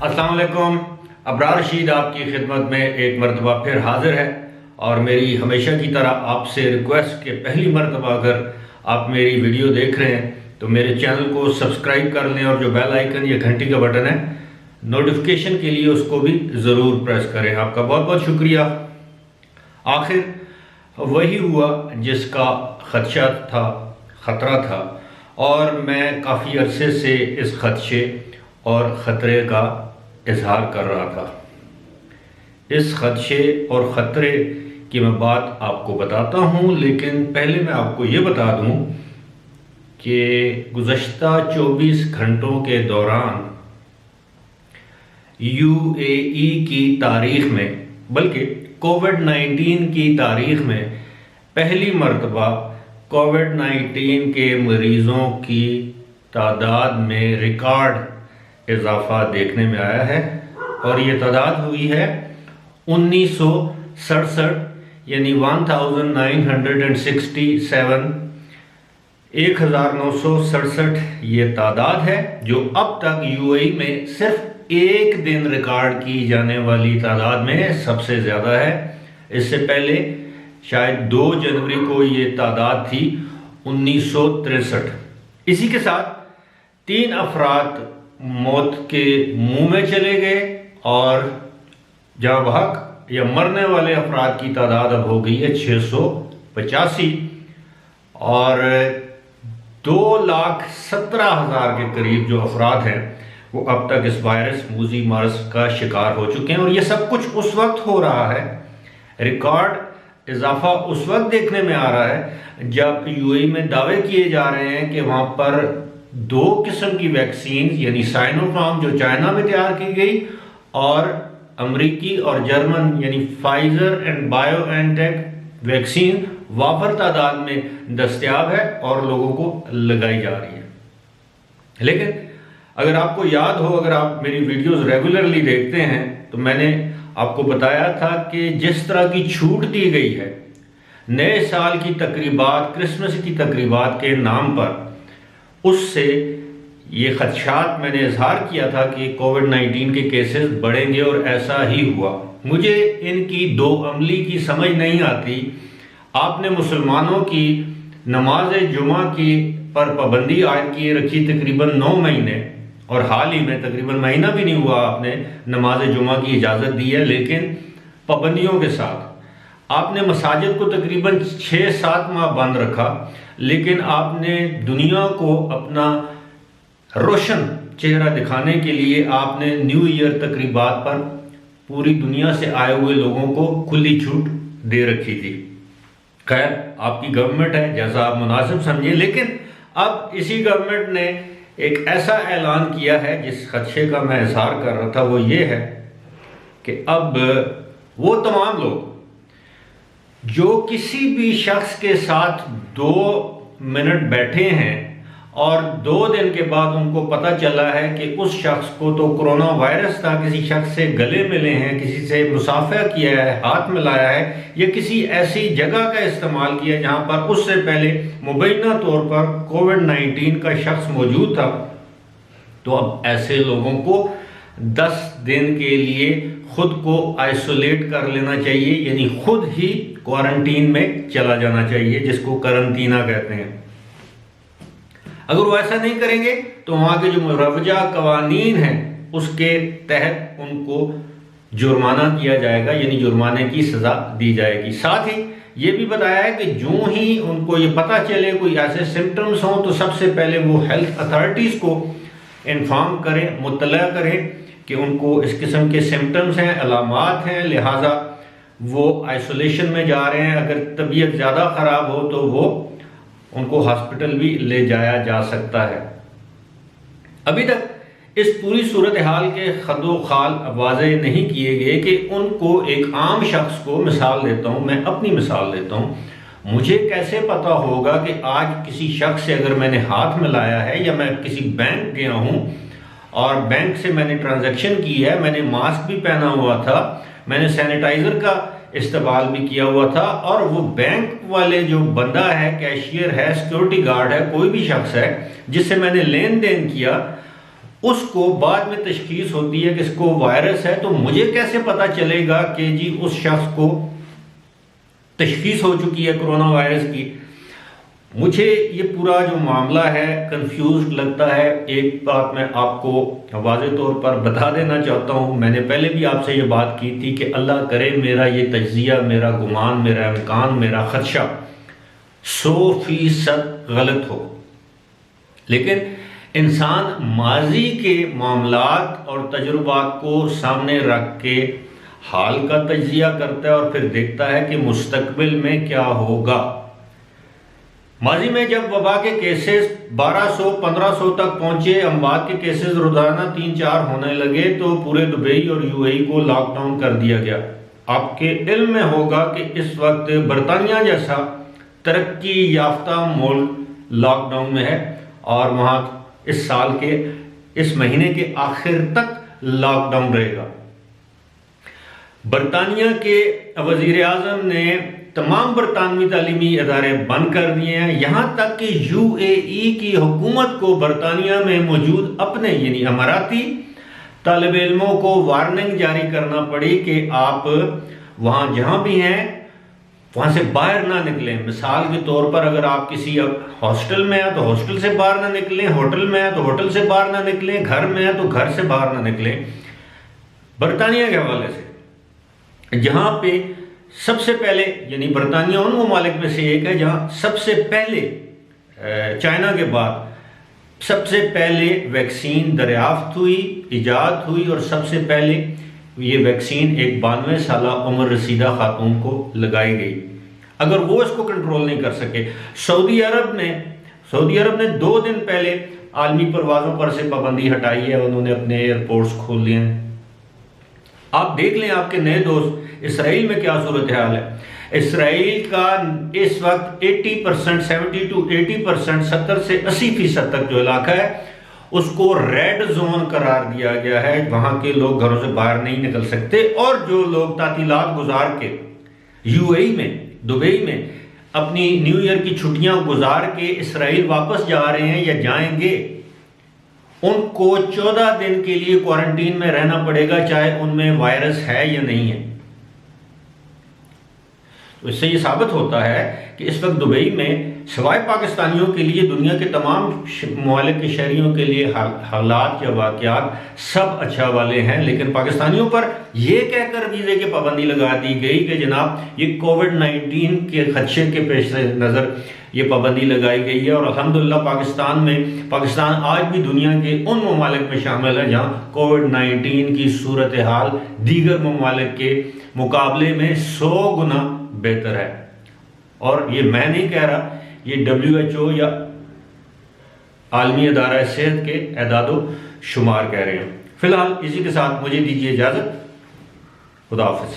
अस्सलाम वालेकुम। अबरार रशीद आपकी खिदमत में एक मरतबा फिर हाजिर है और मेरी हमेशा की तरह आपसे रिक्वेस्ट कि पहली मरतबा अगर आप मेरी वीडियो देख रहे हैं तो मेरे चैनल को सब्सक्राइब कर लें और जो बेल आइकन या घंटी का बटन है नोटिफिकेशन के लिए उसको भी ज़रूर प्रेस करें। आपका बहुत बहुत शुक्रिया। आखिर वही हुआ जिसका ख़तरा था और मैं काफ़ी अरसे से इस खदशे और ख़तरे का इजहार कर रहा था। इस खदशे और ख़तरे की मैं बात आपको बताता हूँ, लेकिन पहले मैं आपको ये बता दूँ कि गुज़श्ता 24 घंटों के दौरान यूएई की तारीख़ में, बल्कि कोविड-19 की तारीख़ में पहली मरतबा कोविड-19 के मरीज़ों की तादाद में रिकॉर्ड इजाफा देखने में आया है और ये तादाद हुई है 1967 यानी 1967 ये तादाद है जो अब तक यूएई में सिर्फ एक दिन रिकॉर्ड की जाने वाली तादाद में सबसे ज़्यादा है। इससे पहले शायद 2 जनवरी को ये तादाद थी 1963। इसी के साथ 3 अफराद मौत के मुंह में चले गए और जाँ बहक या मरने वाले अफराद की तादाद अब हो गई है 685 और 2,17,000 के करीब जो अफराद हैं वो अब तक इस वायरस मूजी मर्ज का शिकार हो चुके हैं। और ये सब कुछ उस वक्त हो रहा है, रिकॉर्ड इजाफा उस वक्त देखने में आ रहा है जब यूएई में दावे किए जा रहे हैं कि वहाँ पर 2 किस्म की वैक्सीन यानी साइनोफार्म जो चाइना में तैयार की गई और अमेरिकी और जर्मन यानी Pfizer and BioNTech vaccine wafer तादाद में दस्तयाब है और लोगों को लगाई जा रही है। लेकिन अगर आपको याद हो, अगर आप मेरी वीडियोस रेगुलरली देखते हैं तो मैंने आपको बताया था कि जिस तरह की छूट दी गई है नए साल की तकरीबात, क्रिसमस की तकरीबात के नाम पर, उससे ये खदशात मैंने इजहार किया था कि कोविड-19 के केसेस बढ़ेंगे और ऐसा ही हुआ। मुझे इनकी दो अमली की समझ नहीं आती। आपने मुसलमानों की नमाज जुमा की पर पाबंदी आयद की रखी तकरीबन 9 महीने और हाल ही में तकरीबन महीना भी नहीं हुआ आपने नमाज जुमा की इजाज़त दी है, लेकिन पाबंदियों के साथ। आपने मसाजिद को तकरीबन 6-7 माह बंद रखा, लेकिन आपने दुनिया को अपना रोशन चेहरा दिखाने के लिए आपने न्यू ईयर तकरीबात पर पूरी दुनिया से आए हुए लोगों को खुली छूट दे रखी थी। खैर, आपकी गवर्नमेंट है, जैसा आप मुनासिब समझिए, लेकिन अब इसी गवर्नमेंट ने एक ऐसा ऐलान किया है जिस खदशे का मैं इजहार कर रहा था, वो ये है कि अब वो तमाम लोग जो किसी भी शख्स के साथ 2 मिनट बैठे हैं और 2 दिन के बाद उनको पता चला है कि उस शख्स को तो कोरोना वायरस था, किसी शख्स से गले मिले हैं, किसी से मुसाफा किया है, हाथ मिलाया है या किसी ऐसी जगह का इस्तेमाल किया जहां पर उससे पहले मुबैना तौर पर कोविड-19 का शख्स मौजूद था, तो अब ऐसे लोगों को 10 दिन के लिए खुद को आइसोलेट कर लेना चाहिए, यानी खुद ही क्वारंटीन में चला जाना चाहिए, जिसको करंटीना कहते हैं। अगर वो ऐसा नहीं करेंगे तो वहां के जो मुरवजा कवानीन हैं उसके तहत उनको जुर्माना किया जाएगा, यानी जुर्माने की सजा दी जाएगी। साथ ही ये भी बताया है कि जो ही उनको ये पता चले कोई ऐसे सिम्टम्स हों तो सबसे पहले वो हेल्थ अथॉरिटीज़ को इन्फॉर्म करें, मुत्तला करें कि उनको इस किस्म के सिम्टम्स हैं, अलामात हैं, लिहाजा वो आइसोलेशन में जा रहे हैं। अगर तबीयत ज़्यादा ख़राब हो तो वो उनको हॉस्पिटल भी ले जाया जा सकता है। अभी तक इस पूरी सूरत हाल के खदो खाल वाज़े नहीं किए गए कि उनको एक आम शख्स को, मिसाल देता हूँ, मैं अपनी मिसाल देता हूँ, मुझे कैसे पता होगा कि आज किसी शख्स से अगर मैंने हाथ मिलाया है या मैं किसी बैंक गया हूँ और बैंक से मैंने ट्रांजैक्शन की है, मैंने मास्क भी पहना हुआ था, मैंने सैनिटाइज़र का इस्तेमाल भी किया हुआ था और वो बैंक वाले जो बंदा है, कैशियर है, सिक्योरिटी गार्ड है, कोई भी शख्स है जिससे मैंने लेन देन किया, उसको बाद में तशखीस होती है कि इसको वायरस है, तो मुझे कैसे पता चलेगा कि जी उस शख्स को तशखीस हो चुकी है कोरोना वायरस की। मुझे ये पूरा जो मामला है कंफ्यूज लगता है। एक बात मैं आपको वाज़े तौर पर बता देना चाहता हूँ, मैंने पहले भी आपसे ये बात की थी कि अल्लाह करे मेरा ये तज्जिया, मेरा गुमान, मेरा इम्कान, मेरा खदशा 100% गलत हो, लेकिन इंसान माजी के मामलात और तजुर्बात को सामने रख के हाल का तज्जिया करता है और फिर देखता है कि मुस्तकबिल में क्या होगा। माजी में जब वबा के केसेस 1200-1500 तक पहुंचे, अमवात के केसेस रोजाना 3-4 होने लगे, तो पूरे दुबई और यूएई को लॉकडाउन कर दिया गया। आपके इल्म में होगा कि इस वक्त बरतानिया जैसा तरक्की याफ्ता मुल्क लॉकडाउन में है और वहाँ इस साल के इस महीने के आखिर तक लॉकडाउन रहेगा। बरतानिया के वजीर आज़म ने तमाम बरतानवी तालीमी इदारे बंद कर दिए हैं, यहाँ तक कि यूएई की हुकूमत को बरतानिया में मौजूद अपने यानी अमाराती तालिब इल्मों को वार्निंग जारी करना पड़ी कि आप वहाँ जहाँ भी हैं वहाँ से बाहर ना निकलें। मिसाल के तौर पर अगर आप किसी हॉस्टल में हैं तो हॉस्टल से बाहर ना निकलें, होटल में हैं तो होटल से बाहर ना निकलें, घर में हैं तो घर से बाहर ना निकलें। बरतानिया के हवाले से जहाँ पे सबसे पहले यानी बरतानिया उन ममालिक में से एक है जहाँ सबसे पहले चाइना के बाद सबसे पहले वैक्सीन दरियाफ्त हुई, इजाद हुई और सबसे पहले ये वैक्सीन एक 92 साल उम्र रसीदा खातून को लगाई गई। अगर वो इसको कंट्रोल नहीं कर सके, सऊदी अरब ने 2 दिन पहले आलमी परवाज़ों पर से पाबंदी हटाई है, उन्होंने अपने एयरपोर्ट्स खोल दिए हैं। आप देख लें आपके नए दोस्त इसराइल में क्या सूरत हाल है। इसराइल का इस वक्त 80%, 70 to 80%, 70 से 80% तक जो इलाका है उसको रेड जोन करार दिया गया है। वहां के लोग घरों से बाहर नहीं निकल सकते और जो लोग तातीलात गुजार के यूएई में, दुबई में अपनी न्यू ईयर की छुट्टियां गुजार के इसराइल वापस जा रहे हैं या जाएंगे, उनको 14 दिन के लिए क्वारंटीन में रहना पड़ेगा, चाहे उनमें वायरस है या नहीं है। तो इससे ये साबित होता है कि इस वक्त दुबई में सिवाय पाकिस्तानियों के लिए दुनिया के तमाम ममालिक के शहरियों के लिए हालात या वाक़यात सब अच्छा वाले हैं, लेकिन पाकिस्तानियों पर यह कहकर वीज़े की पाबंदी लगा दी गई कि जनाब ये कोविड-19 के खदशे के पेश नज़र ये पाबंदी लगाई गई है। और अल्हम्दुलिल्लाह पाकिस्तान आज भी दुनिया के उन ममालिक में शामिल है जहाँ कोविड-19 की सूरत हाल दीगर ममालिक के मुकाबले में 100 गुना बेहतर है। और ये मैं नहीं कह रहा, ये WHO या आलमी अदारा सेहत के एदादो शुमार कह रहे हैं। फिलहाल इसी के साथ मुझे दीजिए इजाज़त। खुदा हाफिज़।